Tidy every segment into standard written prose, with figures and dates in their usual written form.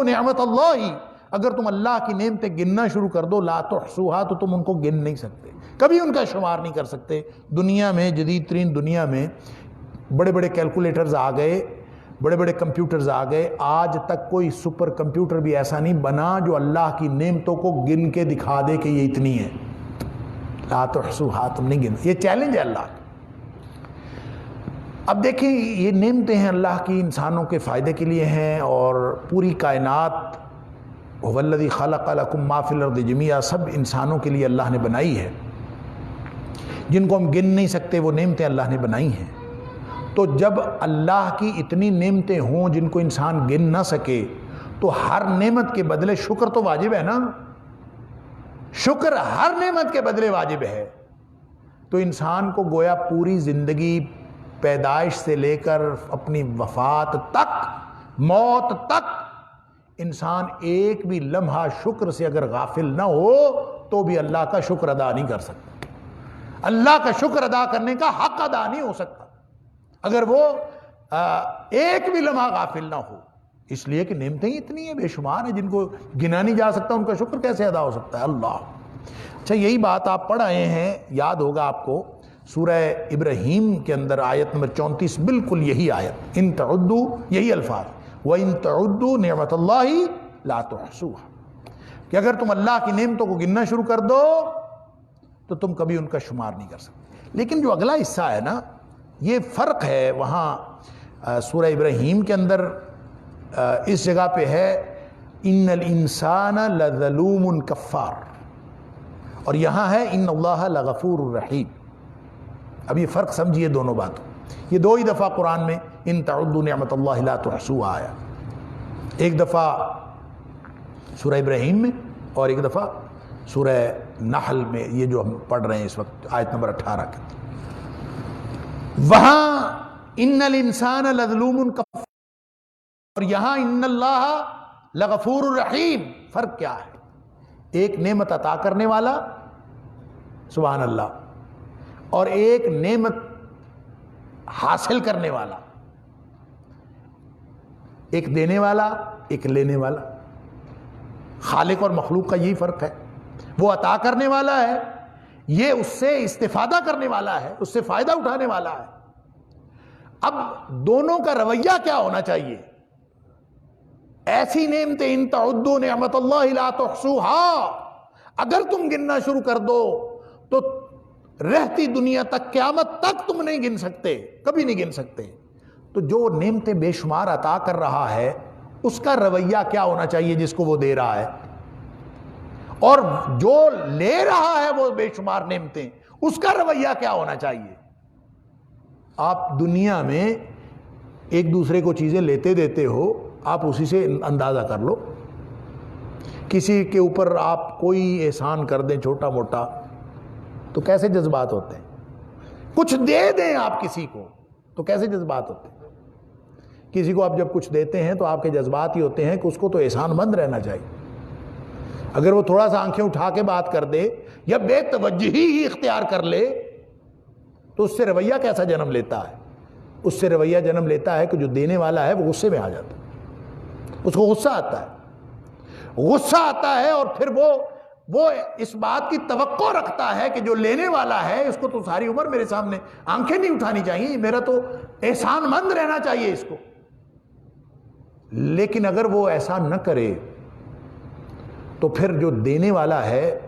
نعمت اللہ، اگر تم اللہ کی نعمتیں گننا شروع کر دو، لا تحصوها، تو تم ان کو گن نہیں سکتے، کبھی ان کا شمار نہیں کر سکتے۔ دنیا میں، جدید ترین دنیا میں بڑے بڑے کیلکولیٹرز آ گئے، بڑے بڑے کمپیوٹرز آ گئے، آج تک کوئی سپر کمپیوٹر بھی ایسا نہیں بنا جو اللہ کی نعمتوں کو گن کے دکھا دے کہ یہ اتنی ہے۔ لا تحصوها، تم نہیں گن، یہ چیلنج ہے اللہ کا۔ اب دیکھیں یہ نعمتیں ہیں اللہ کی، انسانوں کے فائدے کے لیے ہیں، اور پوری کائنات هو الذی خلق لکم ما فی الارض جمیعا، سب انسانوں کے لیے اللہ نے بنائی ہے، جن کو ہم گن نہیں سکتے، وہ نعمتیں اللہ نے بنائی ہیں۔ تو جب اللہ کی اتنی نعمتیں ہوں جن کو انسان گن نہ سکے، تو ہر نعمت کے بدلے شکر تو واجب ہے نا، شکر ہر نعمت کے بدلے واجب ہے۔ تو انسان کو گویا پوری زندگی، پیدائش سے لے کر اپنی وفات تک، موت تک، انسان ایک بھی لمحہ شکر سے اگر غافل نہ ہو تو بھی اللہ کا شکر ادا نہیں کر سکتا، اللہ کا شکر ادا کرنے کا حق ادا نہیں ہو سکتا اگر وہ ایک بھی لمحہ غافل نہ ہو، اس لیے کہ نعمتیں اتنی ہیں، بے شمار ہیں، جن کو گنا نہیں جا سکتا، ان کا شکر کیسے ادا ہو سکتا ہے اللہ۔ اچھا، یہی بات آپ پڑھ آئے ہیں، یاد ہوگا آپ کو، سورہ ابراہیم کے اندر آیت نمبر 34، بالکل یہی آیت، ان تعدوا، یہی الفاظ، وَإِن تَعُدُّوا نِعْمَةَ اللَّهِ لَا تُحْصُوهَا، کہ اگر تم اللہ کی نعمتوں کو گننا شروع کر دو تو تم کبھی ان کا شمار نہیں کر سکتے۔ لیکن جو اگلا حصہ ہے نا، یہ فرق ہے، وہاں سورہ ابراہیم کے اندر اس جگہ پہ ہے ان الانسان لظلوم کفار، اور یہاں ہے ان اللہ لغفور الرحیم۔ اب یہ فرق سمجھیے دونوں باتوں، یہ دو ہی دفعہ قرآن میں ان تعدوا نعمت اللہ لا تحصوها آیا، ایک دفعہ سورہ ابراہیم میں اور ایک دفعہ سورہ نحل میں، یہ جو ہم پڑھ رہے ہیں اس وقت آیت نمبر 18 کے اندر۔ وہاں ان الانسان لظلوم کفار اور یہاں ان اللہ لغفور الرحیم، فرق کیا ہے؟ ایک نعمت عطا کرنے والا سبحان اللہ، اور ایک نعمت حاصل کرنے والا، ایک دینے والا ایک لینے والا۔ خالق اور مخلوق کا یہی فرق ہے، وہ عطا کرنے والا ہے، یہ اس سے استفادہ کرنے والا ہے، اس سے فائدہ اٹھانے والا ہے۔ اب دونوں کا رویہ کیا ہونا چاہیے؟ ایسی نعمتیں ان تعدوا نعمت اللہ لا تحصوها، اگر تم گننا شروع کر دو تو رہتی دنیا تک، قیامت تک تم نہیں گن سکتے، کبھی نہیں گن سکتے۔ تو جو نعمتیں بے شمار عطا کر رہا ہے، اس کا رویہ کیا ہونا چاہیے جس کو وہ دے رہا ہے، اور جو لے رہا ہے وہ بے شمار نعمتیں، اس کا رویہ کیا ہونا چاہیے؟ آپ دنیا میں ایک دوسرے کو چیزیں لیتے دیتے ہو، آپ اسی سے اندازہ کر لو۔ کسی کے اوپر آپ کوئی احسان کر دیں چھوٹا موٹا تو کیسے جذبات ہوتے ہیں، کچھ دے دیں آپ کسی کو تو کیسے جذبات ہوتے ہیں۔ کسی کو آپ جب کچھ دیتے ہیں تو آپ کے جذبات ہی ہوتے ہیں کہ اس کو تو احسان مند رہنا چاہیے۔ اگر وہ تھوڑا سا آنکھیں اٹھا کے بات کر دے یا بے توجہی ہی اختیار کر لے تو اس سے رویہ کیسا جنم لیتا ہے؟ اس سے رویہ جنم لیتا ہے کہ جو دینے والا ہے وہ غصے میں آ جاتا ہے، اس کو غصہ آتا ہے، غصہ آتا ہے، اور پھر وہ اس بات کی توقع رکھتا ہے کہ جو لینے والا ہے اس کو تو ساری عمر میرے سامنے آنکھیں نہیں اٹھانی چاہیے، میرا تو احسان مند رہنا چاہیے اس کو۔ لیکن اگر وہ ایسا نہ کرے تو پھر جو دینے والا ہے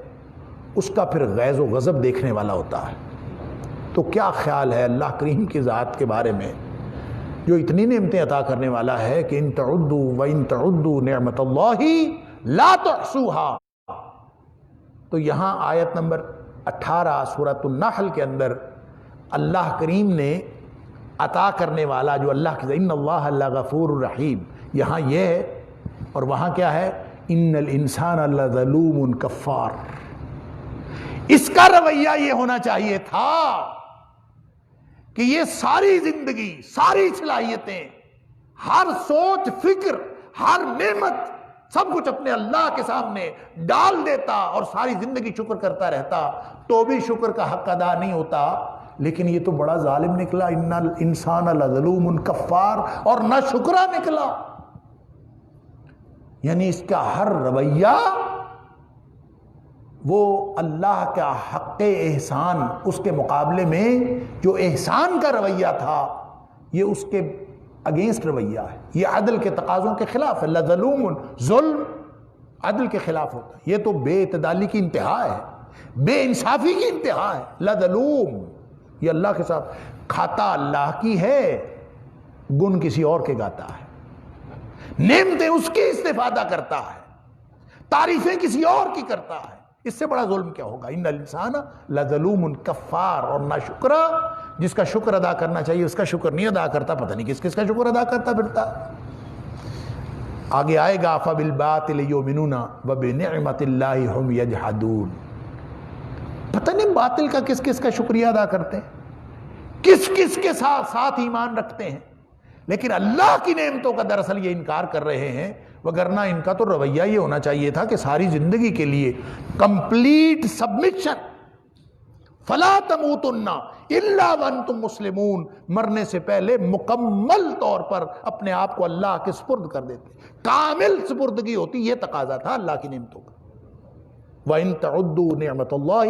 اس کا پھر غیظ و غضب دیکھنے والا ہوتا ہے۔ تو کیا خیال ہے اللہ کریم کی ذات کے بارے میں جو اتنی نعمتیں عطا کرنے والا ہے کہ ان تعدوا وان تعدوا نعمت اللہ لا تحصوها۔ تو یہاں آیت نمبر 18 سورۃ النحل کے اندر اللہ کریم نے عطا کرنے والا جو اللہ کی ان اللہ لغفور الرحیم، یہاں یہ ہے، اور وہاں کیا ہے؟ ان الانسان لظلوم کفار۔ اس کا رویہ یہ ہونا چاہیے تھا کہ یہ ساری زندگی، ساری صلاحیتیں، ہر سوچ فکر، ہر نعمت، سب کچھ اپنے اللہ کے سامنے ڈال دیتا اور ساری زندگی شکر کرتا رہتا، تو بھی شکر کا حق ادا نہیں ہوتا۔ لیکن یہ تو بڑا ظالم نکلا، ان الانسان لظلوم کفار، اور نہ شکرا نکلا۔ یعنی اس کا ہر رویہ وہ اللہ کا حق احسان اس کے مقابلے میں جو احسان کا رویہ تھا یہ اس کے اگینسٹ رویہ ہے، یہ عدل کے تقاضوں کے خلاف ہے۔ لظلوم، ظلم عدل کے خلاف ہوتا ہے، یہ تو بے اعتدالی کی انتہا ہے، بے انصافی کی انتہا ہے۔ لظلوم، یہ اللہ کے ساتھ کھاتا اللہ کی ہے، گن کسی اور کے گاتا ہے، نعمتیں اس کی استفادہ کرتا ہے، تعریفیں کسی اور کی کرتا ہے، اس سے بڑا ظلم کیا ہوگا؟ ان الانسان لظلوم کفار، اور ناشکرا، جس کا شکر ادا کرنا چاہیے اس کا شکر نہیں ادا کرتا، پتہ نہیں کس کس کا شکر ادا کرتا پھرتا۔ آگے آئے گا فبالباطل یؤمنون وبنعمت اللہ ہم یجحدون، پتہ نہیں باطل کا کس کس کا شکریہ ادا کرتے ہیں، کس کس کے ساتھ ایمان رکھتے ہیں، لیکن اللہ کی نعمتوں کا دراصل یہ انکار کر رہے ہیں۔ وگرنہ ان کا تو رویہ یہ ہونا چاہیے تھا کہ ساری زندگی کے لیے کمپلیٹ سبمشن، فلا تموتن الا وانتم مسلمون، مرنے سے پہلے مکمل طور پر اپنے آپ کو اللہ کے سپرد کر دیتے، کامل سپردگی ہوتی، یہ تقاضا تھا اللہ کی نعمتوں کا۔ وَإِن تَعُدُّوا نِعْمَةَ اللَّهِ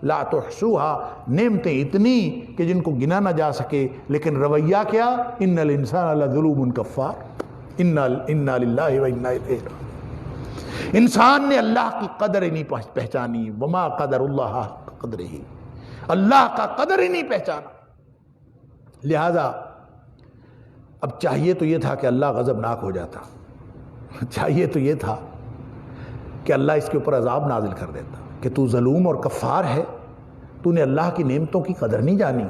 لَا تُحْصُوهَا، نعمتیں اتنی کہ جن کو گنا نہ جا سکے، لیکن رویہ کیا؟ ان الانسان لظلوم کفار، انا للہ و انا الیہ راجعون۔ انسان نے اللہ کی قدر ہی نہیں پہچانی، وما قدر اللہ حق قدرہ، اللہ کا قدر ہی نہیں پہچانا۔ لہذا اب چاہیے تو یہ تھا کہ اللہ غضبناک ہو جاتا، چاہیے تو یہ تھا کہ اللہ اس کے اوپر عذاب نازل کر دیتا کہ تو ظلوم اور کفار ہے، تو نے اللہ کی نعمتوں کی قدر نہیں جانی،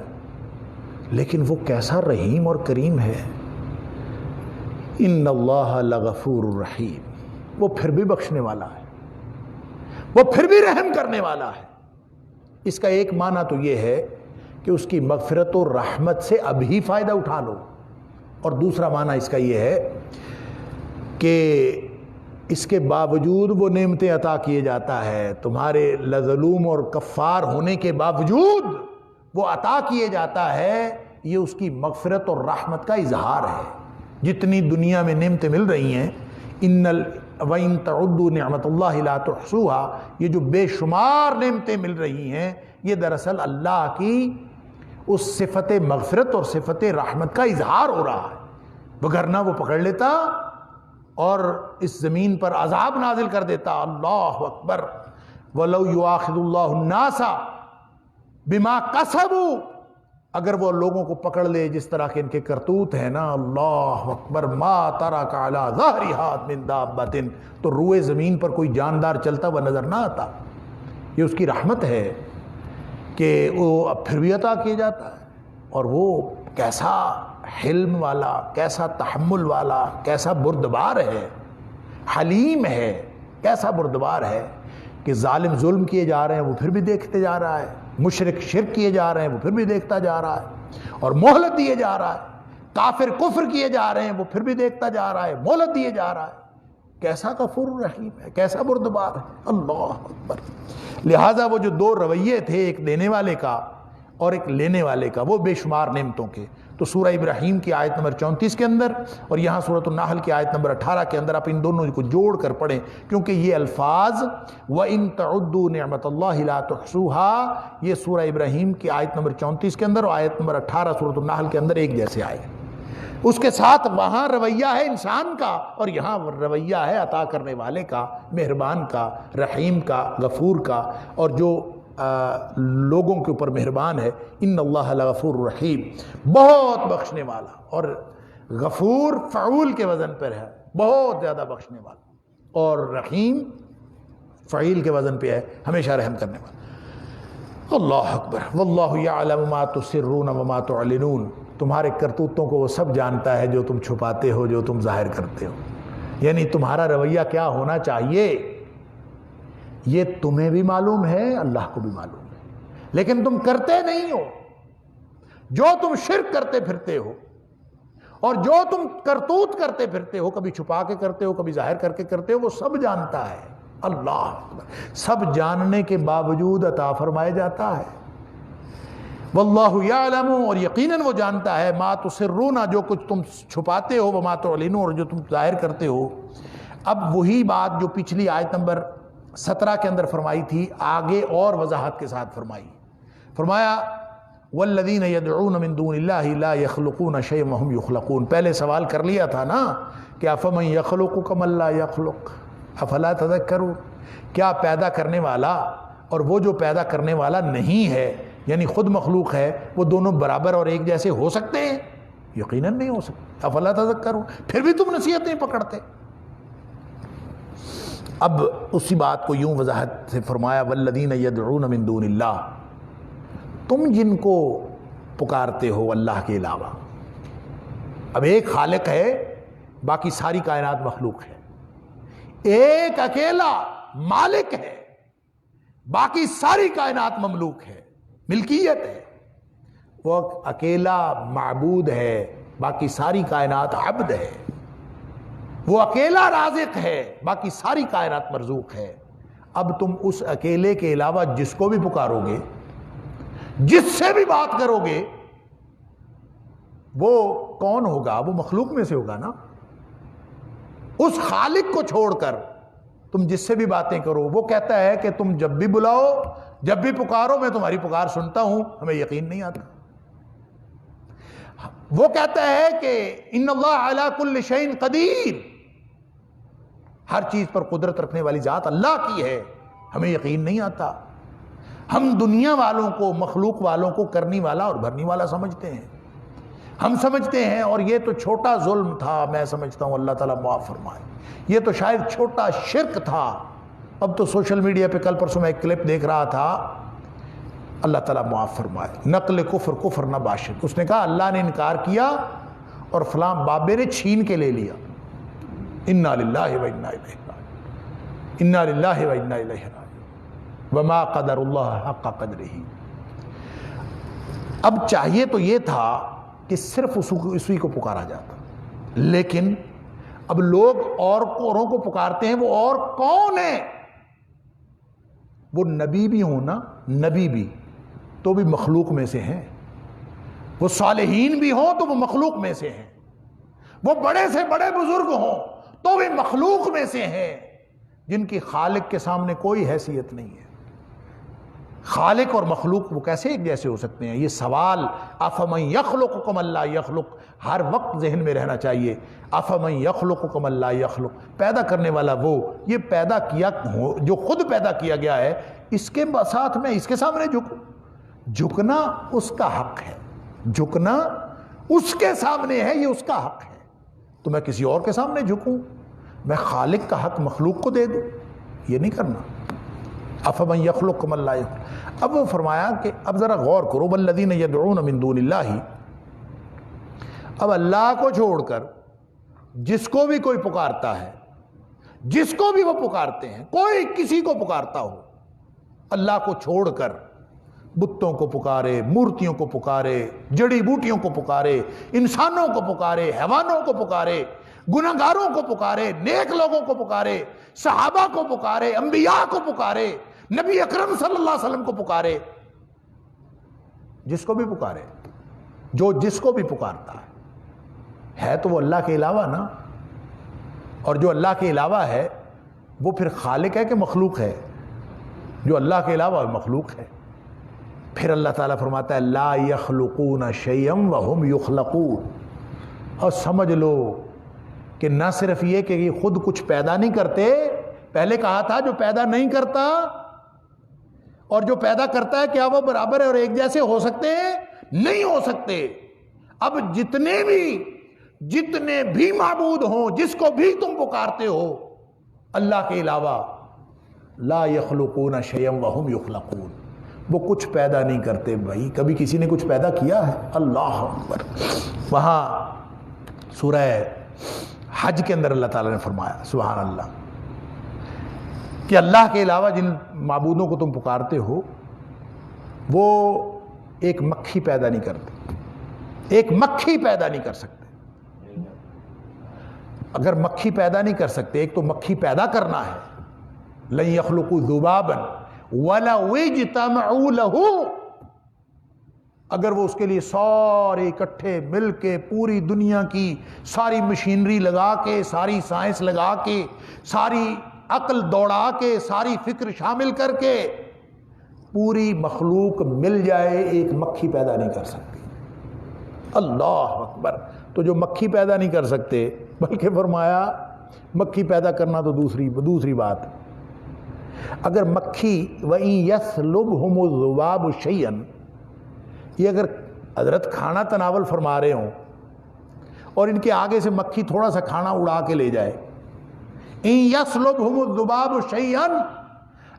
لیکن وہ کیسا رحیم اور کریم ہے۔ ان اللہ لغفور الرحیم، وہ پھر بھی بخشنے والا ہے، وہ پھر بھی رحم کرنے والا ہے۔ اس کا ایک معنی تو یہ ہے کہ اس کی مغفرت و رحمت سے ابھی فائدہ اٹھا لو، اور دوسرا معنی اس کا یہ ہے کہ اس کے باوجود وہ نعمتیں عطا کیے جاتا ہے، تمہارے لظلوم اور کفار ہونے کے باوجود وہ عطا کیے جاتا ہے، یہ اس کی مغفرت اور رحمت کا اظہار ہے۔ جتنی دنیا میں نعمتیں مل رہی ہیں، وَإِن تَعُدُّوا نِعْمَةَ اللَّهِ لَا تُحْصُوهَا، یہ جو بے شمار نعمتیں مل رہی ہیں، یہ دراصل اللہ کی اس صفت مغفرت اور صفت رحمت کا اظہار ہو رہا ہے، وگرنہ وہ پکڑ لیتا اور اس زمین پر عذاب نازل کر دیتا۔ اللہ اکبر، وَلَوْ يُؤَاخِذُ اللَّهُ النَّاسَ بِمَا كَسَبُوا، اگر وہ لوگوں کو پکڑ لے جس طرح کے ان کے کرتوت ہیں نا، اللہ اکبر، ما ترک علی ظہرہا من دابۃ، تو روئے زمین پر کوئی جاندار چلتا ہوا نظر نہ آتا۔ یہ اس کی رحمت ہے کہ وہ اب پھر بھی عطا کیا جاتا ہے، اور وہ کیسا حلم والا، کیسا تحمل والا، کیسا بردبار ہے، حلیم ہے، کیسا بردبار ہے کہ ظالم ظلم کیے جا رہے ہیں وہ پھر بھی دیکھتے جا رہا ہے، مشرک شرک کیے جا رہے ہیں وہ پھر بھی دیکھتا جا رہا ہے اور مہلت دیے جا رہا ہے، کافر کفر کیے جا رہے ہیں وہ پھر بھی دیکھتا جا رہا ہے، مہلت دیے جا رہا ہے۔ کیسا غفور رحیم ہے، کیسا بردبار ہے، اللہ اکبر۔ لہٰذا وہ جو دو رویے تھے، ایک دینے والے کا اور ایک لینے والے کا، وہ بے شمار نعمتوں کے، تو سورہ ابراہیم کی آیت نمبر 34 کے اندر اور یہاں سورۃ النحل کی آیت نمبر 18 کے اندر آپ ان دونوں کو جوڑ کر پڑھیں، کیونکہ یہ الفاظ وَإِن تَعُدُّوا نِعْمَةَ اللَّهِ لَا تُحْصُوهَا، یہ سورہ ابراہیم کی آیت نمبر 34 کے اندر اور آیت نمبر 18 سورۃ النحل کے اندر ایک جیسے آئے۔ اس کے ساتھ وہاں رویہ ہے انسان کا اور یہاں رویہ ہے عطا کرنے والے کا، مہربان کا، رحیم کا، غفور کا، اور جو لوگوں کے اوپر مہربان ہے۔ ان اللہ لغفور رحیم، بہت بخشنے والا، اور غفور فعول کے وزن پر ہے، بہت زیادہ بخشنے والا، اور رحیم فعیل کے وزن پہ ہے، ہمیشہ رحم کرنے والا۔ اللہ اکبر، واللہ یعلم ما تسرون وما تعلنون، تمہارے کرتوتوں کو وہ سب جانتا ہے جو تم چھپاتے ہو، جو تم ظاہر کرتے ہو۔ یعنی تمہارا رویہ کیا ہونا چاہیے یہ تمہیں بھی معلوم ہے، اللہ کو بھی معلوم ہے، لیکن تم کرتے نہیں ہو۔ جو تم شرک کرتے پھرتے ہو اور جو تم کرتوت کرتے پھرتے ہو، کبھی چھپا کے کرتے ہو، کبھی ظاہر کر کے کرتے ہو، وہ سب جانتا ہے۔ اللہ اکبر، سب جاننے کے باوجود عطا فرمایا جاتا ہے۔ واللہ یعلم، اور یقیناً وہ جانتا ہے، ما تسرون، جو کچھ تم چھپاتے ہو، وما تعلنون، اور جو تم ظاہر کرتے ہو۔ اب وہی بات جو پچھلی آیت نمبر 17 کے اندر فرمائی تھی آگے اور وضاحت کے ساتھ فرمائی. فرمایا والذین یدعون من دون اللہ لا یخلقون شیئا وہم یخلقون. پہلے سوال کر لیا تھا نا کہ افمن یخلق کمن لا یخلق افلا تذکرون. کیا پیدا کرنے والا اور وہ جو پیدا کرنے والا نہیں ہے یعنی خود مخلوق ہے وہ دونوں برابر اور ایک جیسے ہو سکتے ہیں؟ یقیناً نہیں ہو سکتے. افلا تذکرون. پھر بھی تم نصیحت نہیں پکڑتے. اب اسی بات کو یوں وضاحت سے فرمایا والذین یدعون من دون اللہ. تم جن کو پکارتے ہو اللہ کے علاوہ. اب ایک خالق ہے باقی ساری کائنات مخلوق ہے. ایک اکیلا مالک ہے باقی ساری کائنات مملوک ہے ملکیت ہے. وہ اکیلا معبود ہے باقی ساری کائنات عبد ہے. وہ اکیلا رازق ہے باقی ساری کائنات مرزوق ہے. اب تم اس اکیلے کے علاوہ جس کو بھی پکارو گے جس سے بھی بات کرو گے وہ کون ہوگا؟ وہ مخلوق میں سے ہوگا نا. اس خالق کو چھوڑ کر تم جس سے بھی باتیں کرو وہ کہتا ہے کہ تم جب بھی بلاؤ جب بھی پکارو میں تمہاری پکار سنتا ہوں. ہمیں یقین نہیں آتا. وہ کہتا ہے کہ ان اللہ علی کل شیء قدیر. ہر چیز پر قدرت رکھنے والی ذات اللہ کی ہے. ہمیں یقین نہیں آتا. ہم دنیا والوں کو مخلوق والوں کو کرنی والا اور بھرنی والا سمجھتے ہیں. ہم سمجھتے ہیں اور یہ تو چھوٹا ظلم تھا. میں سمجھتا ہوں اللہ تعالیٰ معاف فرمائے. یہ تو شاید چھوٹا شرک تھا. اب تو سوشل میڈیا پہ کل پرسوں میں ایک کلپ دیکھ رہا تھا. اللہ تعالیٰ معاف فرمائے. نقل کفر کفر نہ باشد. اس نے کہا اللہ نے انکار کیا اور فلاں بابے نے چھین کے لے لیا. انا للہ و انا الیہ راجعون. انا للہ و انا الیہ راجعون. وما قدر اللہ حق قدرہ. اب چاہیے تو یہ تھا کہ صرف اسی کو پکارا جاتا لیکن اب لوگ اوروں کو پکارتے ہیں. وہ اور کون ہیں؟ وہ نبی بھی ہوں نا. نبی بھی تو بھی مخلوق میں سے ہیں. وہ صالحین بھی ہوں تو وہ مخلوق میں سے ہیں. وہ بڑے سے بڑے بزرگ ہوں تو بھی مخلوق میں سے ہیں جن کی خالق کے سامنے کوئی حیثیت نہیں ہے. خالق اور مخلوق وہ کیسے ایک جیسے ہو سکتے ہیں؟ یہ سوال افمن یخلق کمن لا یخلق ہر وقت ذہن میں رہنا چاہیے. افمن یخلق کمن لا یخلق. پیدا کرنے والا وہ یہ پیدا کیا جو خود پیدا کیا گیا ہے اس کے ساتھ میں اس کے سامنے جھکوں. جھکنا اس کا حق ہے. جھکنا اس کے سامنے ہے. یہ اس کا حق ہے. تو میں کسی اور کے سامنے جھکوں؟ میں خالق کا حق مخلوق کو دے دوں؟ یہ نہیں کرنا. افمن یخلق کمن لا یخلق. اب وہ فرمایا کہ اب ذرا غور کرو والذین یدعون من دون اللہ. اب اللہ کو چھوڑ کر جس کو بھی کوئی پکارتا ہے جس کو بھی وہ پکارتے ہیں کوئی کسی کو پکارتا ہو اللہ کو چھوڑ کر بتوں کو پکارے مورتیوں کو پکارے جڑی بوٹیوں کو پکارے انسانوں کو پکارے حیوانوں کو پکارے گناہگاروں کو پکارے نیک لوگوں کو پکارے صحابہ کو پکارے انبیاء کو پکارے نبی اکرم صلی اللہ علیہ وسلم کو پکارے جس کو بھی پکارے جو جس کو بھی پکارتا ہے تو وہ اللہ کے علاوہ نا. اور جو اللہ کے علاوہ ہے وہ پھر خالق ہے کہ مخلوق ہے؟ جو اللہ کے علاوہ مخلوق ہے. پھر اللہ تعالیٰ فرماتا ہے لا یخلقون شیئا وہم یخلقون. اور سمجھ لو کہ نہ صرف یہ کہ یہ خود کچھ پیدا نہیں کرتے. پہلے کہا تھا جو پیدا نہیں کرتا اور جو پیدا کرتا ہے کیا وہ برابر ہے اور ایک جیسے ہو سکتے ہیں؟ نہیں ہو سکتے. اب جتنے بھی معبود ہوں جس کو بھی تم پکارتے ہو اللہ کے علاوہ لا یخلقون شیئا وہم یخلقون. وہ کچھ پیدا نہیں کرتے. بھائی کبھی کسی نے کچھ پیدا کیا ہے؟ اللہ اکبر. وہاں سورہ حج کے اندر اللہ تعالیٰ نے فرمایا سبحان اللہ کہ اللہ کے علاوہ جن معبودوں کو تم پکارتے ہو وہ ایک مکھی پیدا نہیں کرتے. ایک مکھی پیدا نہیں کر سکتے. اگر مکھی پیدا نہیں کر سکتے ایک تو مکھی پیدا کرنا ہے. لن یخلقوا ذبابا ولو اجتمعوا له. اگر وہ اس کے لیے سارے اکٹھے مل کے پوری دنیا کی ساری مشینری لگا کے، ساری سائنس لگا کے، ساری عقل دوڑا کے، ساری فکر شامل کر کے پوری مخلوق مل جائے، ایک مکھی پیدا نہیں کر سکتی۔ اللہ اکبر! تو جو مکھی پیدا نہیں کر سکتے، بلکہ فرمایا مکھی پیدا کرنا تو دوسری بات، اگر مکھی وَإِن يَسْلُبْهُمُ الذُّبَابُ شَيْئًا، یہ اگر حضرت کھانا تناول فرما رہے ہوں اور ان کے آگے سے مکھی تھوڑا سا کھانا اڑا کے لے جائے، إِن يَسْلُبْهُمُ الذُّبَابُ شَيْئًا،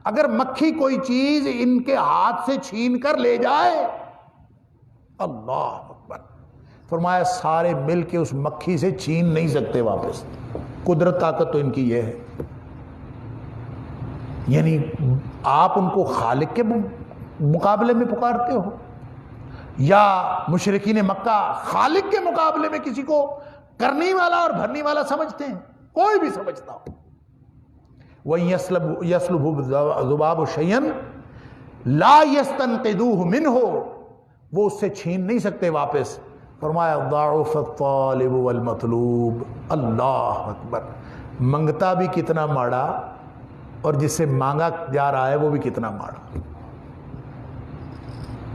اگر مکھی کوئی چیز ان کے ہاتھ سے چھین کر لے جائے، اللہ اکبر، فرمایا سارے مل کے اس مکھی سے چھین نہیں سکتے واپس۔ قدرت طاقت تو ان کی یہ ہے۔ یعنی آپ ان کو خالق کے مقابلے میں پکارتے ہو، یا مشرکین مکہ خالق کے مقابلے میں کسی کو کرنے والا اور بھرنے والا سمجھتے ہیں؟ کوئی بھی سمجھتا ہو۔ وَإِن يَسْلُبْهُ الذُّبَابُ شَيْئًا لَا يَسْتَنقِذُوهُ مِنْهُ، وہ اس سے چھین نہیں سکتے واپس۔ فرمایا ضَعُفَ الطَّالِبُ وَالْمَطْلُوبُ، اللہ اکبر! منگتا بھی کتنا ماڑا اور جس سے مانگا جا رہا ہے وہ بھی کتنا ماڑا۔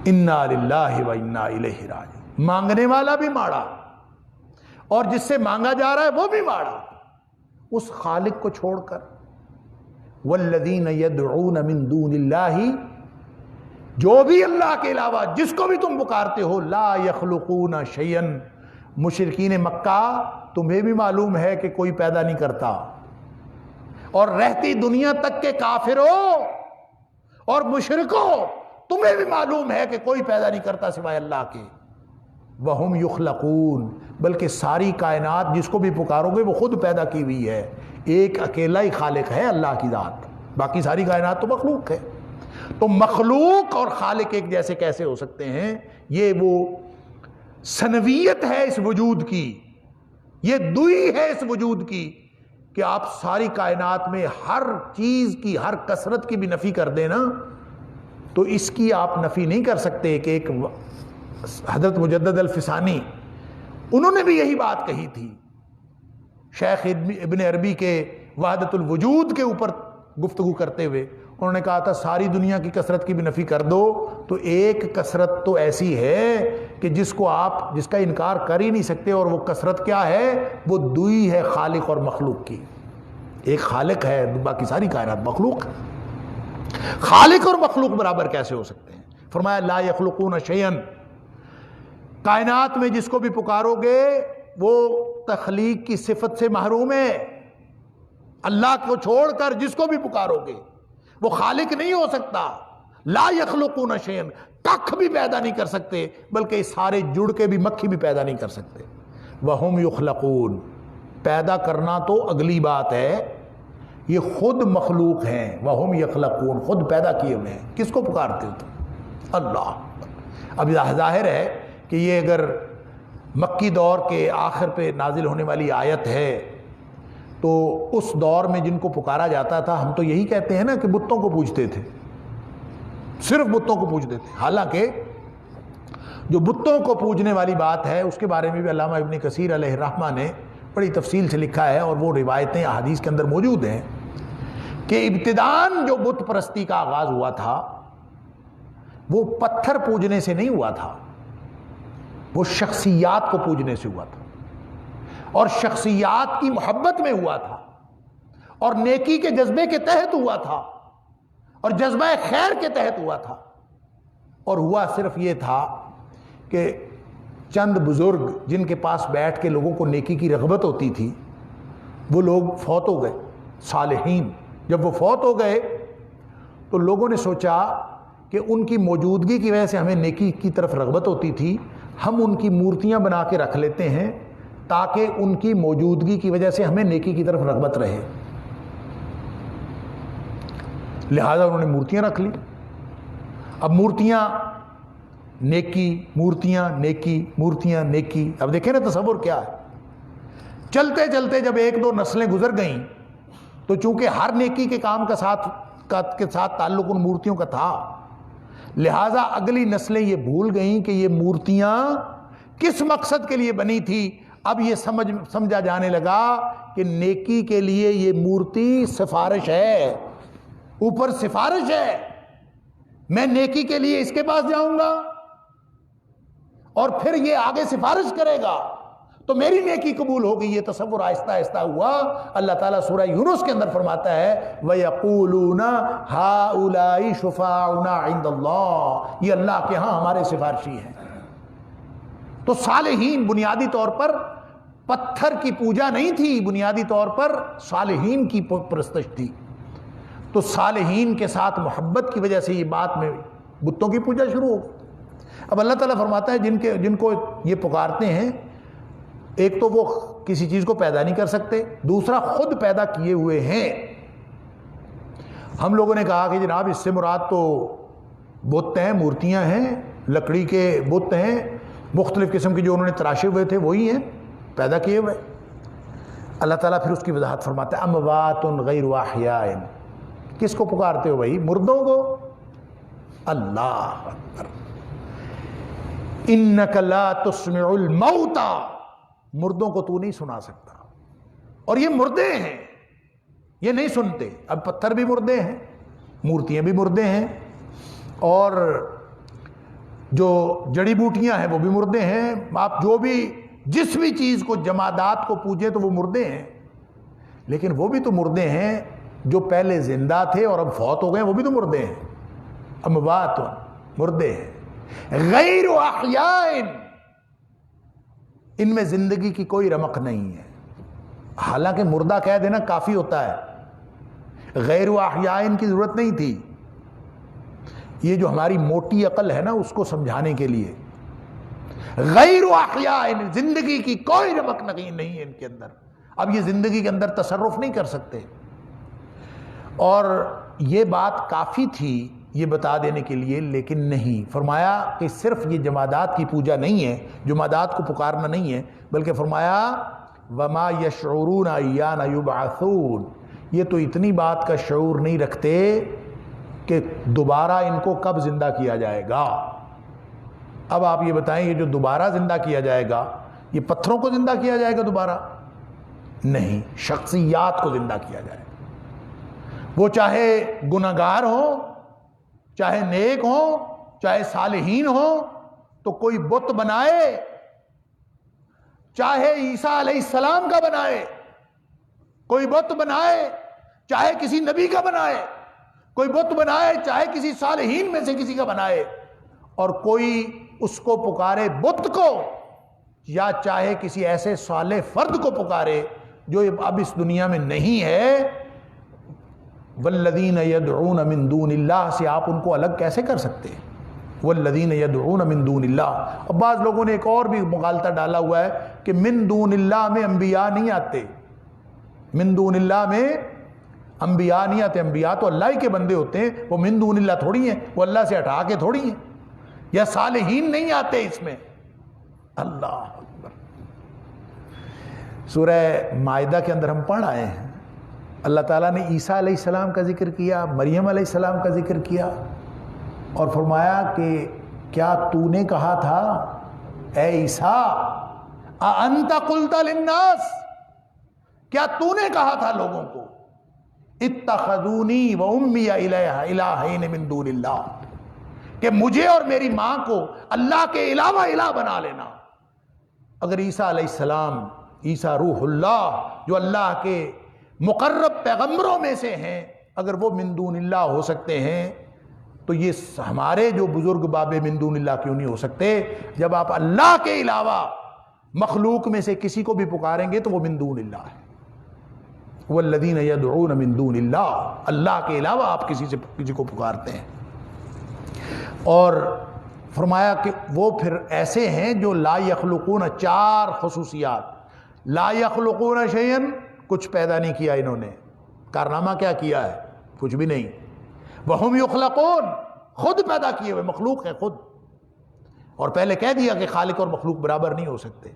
اِنَّا لِلَّهِ وَإِنَّا إِلَيْهِ راجعون، مانگنے والا بھی ماڑا اور جس سے مانگا جا رہا ہے وہ بھی ماڑا۔ اس خالق کو چھوڑ کر وَالَّذِينَ يَدْعُونَ مِن دُونِ اللَّهِ، جو بھی اللہ کے علاوہ جس کو بھی تم پکارتے ہو، لا يخلقون شيئا، مشرکین مکہ تمہیں بھی معلوم ہے کہ کوئی پیدا نہیں کرتا، اور رہتی دنیا تک کے کافروں اور مشرکوں تمہیں بھی معلوم ہے کہ کوئی پیدا نہیں کرتا سوائے اللہ کے۔ وَهُمْ يُخْلَقُونَ، بلکہ ساری کائنات جس کو بھی پکارو گے وہ خود پیدا کی ہوئی ہے، ایک اکیلا ہی خالق ہے اللہ کی ذات، باقی ساری کائنات تو مخلوق ہے۔ تو مخلوق اور خالق ایک جیسے کیسے ہو سکتے ہیں؟ یہ وہ سنویت ہے اس وجود کی، یہ دوئی ہے اس وجود کی کہ آپ ساری کائنات میں ہر چیز کی، ہر کثرت کی بھی نفی کر دیں نا تو اس کی آپ نفی نہیں کر سکتے۔ کہ ایک حضرت مجدد الفسانی انہوں نے بھی یہی بات کہی تھی، شیخ ابن عربی کے وحدت الوجود کے اوپر گفتگو کرتے ہوئے انہوں نے کہا تھا ساری دنیا کی کثرت کی بھی نفی کر دو تو ایک کثرت تو ایسی ہے کہ جس کا انکار کر ہی نہیں سکتے، اور وہ کثرت کیا ہے؟ وہ دوئی ہے خالق اور مخلوق کی۔ ایک خالق ہے، باقی ساری کائنات مخلوق ہے۔ خالق اور مخلوق برابر کیسے ہو سکتے ہیں؟ فرمایا لا یخلقون شیئا، کائنات میں جس کو بھی پکارو گے وہ تخلیق کی صفت سے محروم ہے۔ اللہ کو چھوڑ کر جس کو بھی پکارو گے وہ خالق نہیں ہو سکتا۔ لا یخلقون شیئا، کخ بھی پیدا نہیں کر سکتے، بلکہ سارے جڑ کے بھی مکھی بھی پیدا نہیں کر سکتے۔ وہم یخلقون، پیدا کرنا تو اگلی بات ہے، یہ خود مخلوق ہیں۔ وہم یخلقون، خود پیدا کیے ہوئے ہیں۔ کس کو پکارتے ہو تم؟ اللہ۔ اب ظاہر ہے کہ یہ اگر مکی دور کے آخر پہ نازل ہونے والی آیت ہے تو اس دور میں جن کو پکارا جاتا تھا، ہم تو یہی کہتے ہیں نا کہ بتوں کو پوجتے تھے، صرف بتوں کو پوجتے تھے۔ حالانکہ جو بتوں کو پوجنے والی بات ہے اس کے بارے میں بھی علامہ ابن کثیر علیہ الرحمہ نے بڑی تفصیل سے لکھا ہے، اور وہ روایتیں احادیث کے اندر موجود ہیں کہ ابتداً جو بت پرستی کا آغاز ہوا تھا وہ پتھر پوجنے سے نہیں ہوا تھا، وہ شخصیات کو پوجنے سے ہوا تھا، اور شخصیات کی محبت میں ہوا تھا، اور نیکی کے جذبے کے تحت ہوا تھا، اور جذبہ خیر کے تحت ہوا تھا۔ اور ہوا صرف یہ تھا کہ چند بزرگ جن کے پاس بیٹھ کے لوگوں کو نیکی کی رغبت ہوتی تھی وہ لوگ فوت ہو گئے، صالحین۔ جب وہ فوت ہو گئے تو لوگوں نے سوچا کہ ان کی موجودگی کی وجہ سے ہمیں نیکی کی طرف رغبت ہوتی تھی، ہم ان کی مورتیاں بنا کے رکھ لیتے ہیں تاکہ ان کی موجودگی کی وجہ سے ہمیں نیکی کی طرف رغبت رہے۔ لہذا انہوں نے مورتیاں رکھ لی۔ اب مورتیاں نیکی، مورتیاں نیکی، مورتیاں نیکی۔ اب دیکھیں نا تصور کیا ہے۔ چلتے چلتے جب ایک دو نسلیں گزر گئیں تو چونکہ ہر نیکی کے کام کے ساتھ تعلق ان مورتیوں کا تھا، لہٰذا اگلی نسلیں یہ بھول گئیں کہ یہ مورتیاں کس مقصد کے لیے بنی تھی. اب یہ سمجھا جانے لگا کہ نیکی کے لیے یہ مورتی سفارش ہے، اوپر سفارش ہے. میں نیکی کے لیے اس کے پاس جاؤں گا اور پھر یہ آگے سفارش کرے گا تو میری نیکی قبول ہوگی. یہ تصور آہستہ آہستہ ہوا. اللہ تعالیٰ سورہ یونس کے اندر فرماتا ہے وَيَقُولُونَ هَؤُلَاءِ شُفَاعُنَا عِندَ اللَّهِ، یہ اللہ کے ہاں ہمارے سفارشی ہیں. تو صالحین بنیادی طور پر پتھر کی پوجا نہیں تھی، بنیادی طور پر صالحین کی پرستش تھی. تو صالحین کے ساتھ محبت کی وجہ سے یہ بات میں بتوں کی پوجا شروع ہو. اب اللہ تعالیٰ فرماتا ہے جن کو یہ پکارتے ہیں، ایک تو وہ کسی چیز کو پیدا نہیں کر سکتے، دوسرا خود پیدا کیے ہوئے ہیں. ہم لوگوں نے کہا کہ جناب اس سے مراد تو بت ہیں، مورتیاں ہیں، لکڑی کے بت ہیں، مختلف قسم کے جو انہوں نے تراشے ہوئے تھے وہی ہیں پیدا کیے ہوئے. اللہ تعالیٰ پھر اس کی وضاحت فرماتا ہے اموات غیر احیاء. کس کو پکارتے ہو بھائی؟ مردوں کو. اللہ اکبر. انک لا تسمع الموتى، مردوں کو تو نہیں سنا سکتا. اور یہ مردے ہیں، یہ نہیں سنتے. اب پتھر بھی مردے ہیں، مورتیاں بھی مردے ہیں، اور جو جڑی بوٹیاں ہیں وہ بھی مردے ہیں. آپ جو بھی جس بھی چیز کو جمادات کو پوجیں تو وہ مردے ہیں. لیکن وہ بھی تو مردے ہیں جو پہلے زندہ تھے اور اب فوت ہو گئے، وہ بھی تو مردے ہیں. اموات، مردے ہیں. غیر احیاء، ان میں زندگی کی کوئی رمق نہیں ہے. حالانکہ مردہ کہہ دینا کافی ہوتا ہے، غیر احیاء کی ضرورت نہیں تھی. یہ جو ہماری موٹی عقل ہے نا اس کو سمجھانے کے لیے غیر احیاء، زندگی کی کوئی رمق نہیں ہے ان کے اندر. اب یہ زندگی کے اندر تصرف نہیں کر سکتے. اور یہ بات کافی تھی یہ بتا دینے کے لیے، لیکن نہیں. فرمایا کہ صرف یہ جمادات کی پوجا نہیں ہے، جمادات کو پکارنا نہیں ہے، بلکہ فرمایا وما یشعرون ایان یبعثون، یہ تو اتنی بات کا شعور نہیں رکھتے کہ دوبارہ ان کو کب زندہ کیا جائے گا. اب آپ یہ بتائیں یہ جو دوبارہ زندہ کیا جائے گا، یہ پتھروں کو زندہ کیا جائے گا دوبارہ؟ نہیں، شخصیات کو زندہ کیا جائے گا. وہ چاہے گناہگار ہوں، چاہے نیک ہوں، چاہے صالحین ہوں. تو کوئی بت بنائے، چاہے عیسیٰ علیہ السلام کا بنائے، کوئی بت بنائے چاہے کسی نبی کا بنائے، کوئی بت بنائے چاہے کسی صالحین میں سے کسی کا بنائے، اور کوئی اس کو پکارے بت کو، یا چاہے کسی ایسے صالح فرد کو پکارے جو اب اس دنیا میں نہیں ہے. والذین یدعون من دون اللہ سے آپ ان کو الگ کیسے کر سکتے ہیں؟ والذین یدعون من دون اللہ. اب بعض لوگوں نے ایک اور بھی مغالطہ ڈالا ہوا ہے کہ من دون اللہ میں انبیاء نہیں آتے. من دون اللہ میں انبیاء نہیں آتے. انبیاء تو اللہ ہی کے بندے ہوتے ہیں، وہ من دون اللہ تھوڑی ہیں، وہ اللہ سے ہٹا کے تھوڑی ہیں. یا صالحین نہیں آتے اس میں. اللہ اکبر. سورہ مائدہ کے اندر ہم پڑھ آئے ہیں، اللہ تعالیٰ نے عیسیٰ علیہ السلام کا ذکر کیا، مریم علیہ السلام کا ذکر کیا، اور فرمایا کہ کیا تو نے کہا تھا اے عیسیٰ اَأَنْتَ قُلْتَ لِلنَّاسِ، کیا تو نے کہا تھا لوگوں کو اتخذونی وَأُمِّيَ إِلَٰهَيْنِ مِن دُونِ اللَّهِ، کہ مجھے اور میری ماں کو اللہ کے علاوہ الہ بنا لینا. اگر عیسیٰ علیہ السلام، عیسیٰ روح اللہ جو اللہ کے مقرب پیغمبروں میں سے ہیں، اگر وہ من دون اللہ ہو سکتے ہیں تو یہ ہمارے جو بزرگ باب من دون اللہ کیوں نہیں ہو سکتے؟ جب آپ اللہ کے علاوہ مخلوق میں سے کسی کو بھی پکاریں گے تو وہ من دون اللہ ہے. والذین یدعون من دون اللہ، اللہ کے علاوہ آپ کسی کو پکارتے ہیں. اور فرمایا کہ وہ پھر ایسے ہیں جو لا یخلقون، چار خصوصیات. لا یخلقون شیئا، کچھ پیدا نہیں کیا انہوں نے. کارنامہ کیا کیا ہے؟ کچھ بھی نہیں. وہم یخلقون، خود پیدا کیے ہوئے مخلوق ہیں خود. اور پہلے کہہ دیا کہ خالق اور مخلوق برابر نہیں ہو سکتے.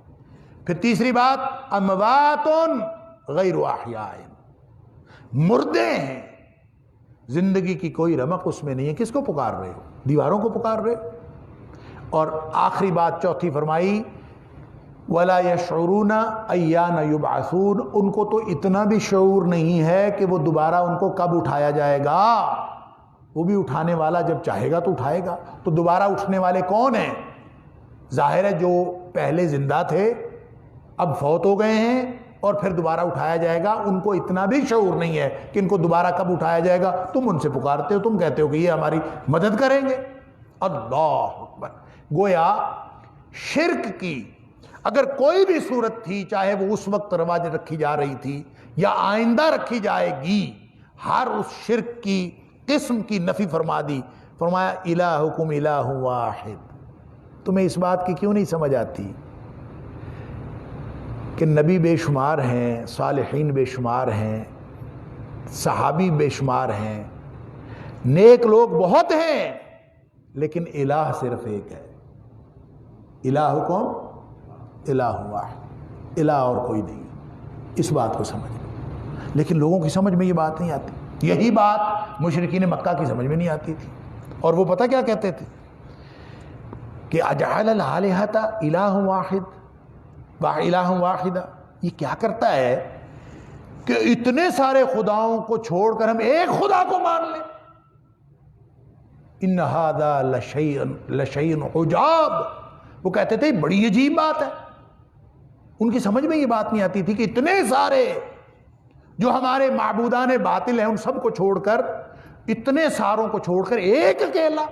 پھر تیسری بات اموات غیر احیاء، مردے ہیں. زندگی کی کوئی رمق اس میں نہیں ہے. کس کو پکار رہے ہو؟ دیواروں کو پکار رہے ہو. اور آخری بات چوتھی فرمائی وَلَا يَشْعُرُونَ أَيَّانَ يُبْعَثُونَ. ان کو تو اتنا بھی شعور نہیں ہے کہ وہ دوبارہ ان کو کب اٹھایا جائے گا. وہ بھی اٹھانے والا جب چاہے گا تو اٹھائے گا. تو دوبارہ اٹھنے والے کون ہیں؟ ظاہر ہے جو پہلے زندہ تھے اب فوت ہو گئے ہیں اور پھر دوبارہ اٹھایا جائے گا. ان کو اتنا بھی شعور نہیں ہے کہ ان کو دوبارہ کب اٹھایا جائے گا. تم ان سے پکارتے ہو, تم کہتے ہو کہ یہ ہماری مدد کریں گے. اللہ اکبر. گویا شرک کی اگر کوئی بھی صورت تھی, چاہے وہ اس وقت رواج رکھی جا رہی تھی یا آئندہ رکھی جائے گی, ہر اس شرک کی قسم کی نفی فرما دی. فرمایا الہکم الہ واحد. تمہیں اس بات کی کیوں نہیں سمجھ آتی کہ نبی بے شمار ہیں, صالحین بے شمار ہیں, صحابی بے شمار ہیں, نیک لوگ بہت ہیں, لیکن الہ صرف ایک ہے. الہکم الہ واحد, الہ اور کوئی نہیں. اس بات کو سمجھ لو. لیکن لوگوں کی سمجھ میں یہ بات نہیں آتی. یہی بات مشرکین مکہ کی سمجھ میں نہیں آتی تھی. اور وہ پتہ کیا کہتے تھے کہ اجعل الالہۃ الہ واحد الہ واحدہ. یہ کیا کرتا ہے کہ اتنے سارے خداؤں کو چھوڑ کر ہم ایک خدا کو مان لیں. ان ھذا لشیء عجاب. وہ کہتے تھے بڑی عجیب بات ہے. ان کی سمجھ میں یہ بات نہیں آتی تھی کہ اتنے سارے جو ہمارے معبودان باطل ہیں ان سب کو چھوڑ کر, اتنے ساروں کو چھوڑ کر ایک اکیلا,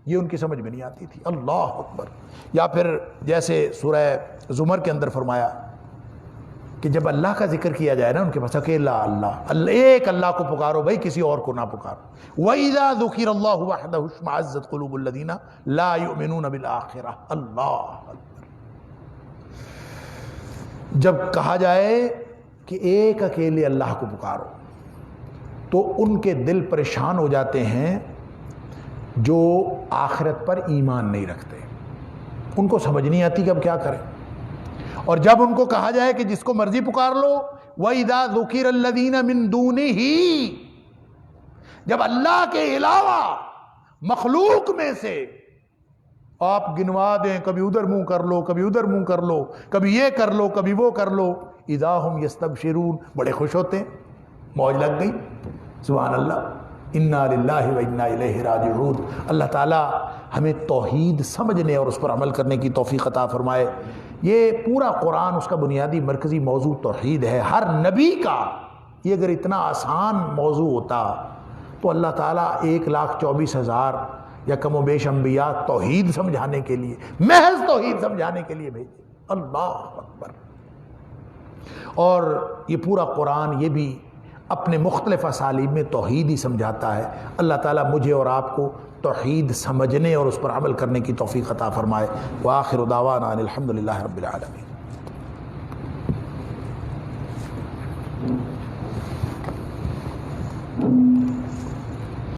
یہ ان کی سمجھ میں نہیں آتی تھی. اللہ اکبر. یا پھر جیسے سورہ زمر کے اندر فرمایا کہ جب اللہ کا ذکر کیا جائے نا ان کے پاس اکیلا اللہ, ایک اللہ کو پکارو بھائی, کسی اور کو نہ پکارو. وَإِذَا ذُكِرَ اللَّهُ وَحْدَهُ اشْمَأَزَّتْ قُلُوبُ الَّذِينَ لَا يُؤْمِنُونَ بِالْآخِرَةِ. اللہ اکبر. جب کہا جائے کہ ایک اکیلے اللہ کو پکارو تو ان کے دل پریشان ہو جاتے ہیں جو آخرت پر ایمان نہیں رکھتے. ان کو سمجھ نہیں آتی کہ اب کیا کریں. اور جب ان کو کہا جائے کہ جس کو مرضی پکار لو, وَإِذَا ذُكِرَ الَّذِينَ مِن دُونِهِ, جب اللہ کے علاوہ مخلوق میں سے آپ گنوا دیں, کبھی ادھر منہ کر لو, کبھی ادھر منہ کر لو, کبھی یہ کر لو, کبھی وہ کر لو, اذا ہم یستبشرون, بڑے خوش ہوتے ہیں, موج لگ گئی. سبحان اللہ. انا للہ و انا الیہ راجعون. اللہ تعالی ہمیں توحید سمجھنے اور اس پر عمل کرنے کی توفیق عطا فرمائے. یہ پورا قرآن, اس کا بنیادی مرکزی موضوع توحید ہے. ہر نبی کا یہ اگر اتنا آسان موضوع ہوتا تو اللہ تعالیٰ 1,24,000 یا کم و بیش انبیاء توحید سمجھانے کے لیے, محض توحید سمجھانے کے لیے بھیجے. اللہ اکبر. اور یہ پورا قرآن یہ بھی اپنے مختلف اسالیب میں توحید ہی سمجھاتا ہے. اللہ تعالیٰ مجھے اور آپ کو توحید سمجھنے اور اس پر عمل کرنے کی توفیق عطا فرمائے. وآخر دعوانا ان الحمد للہ رب العالمین.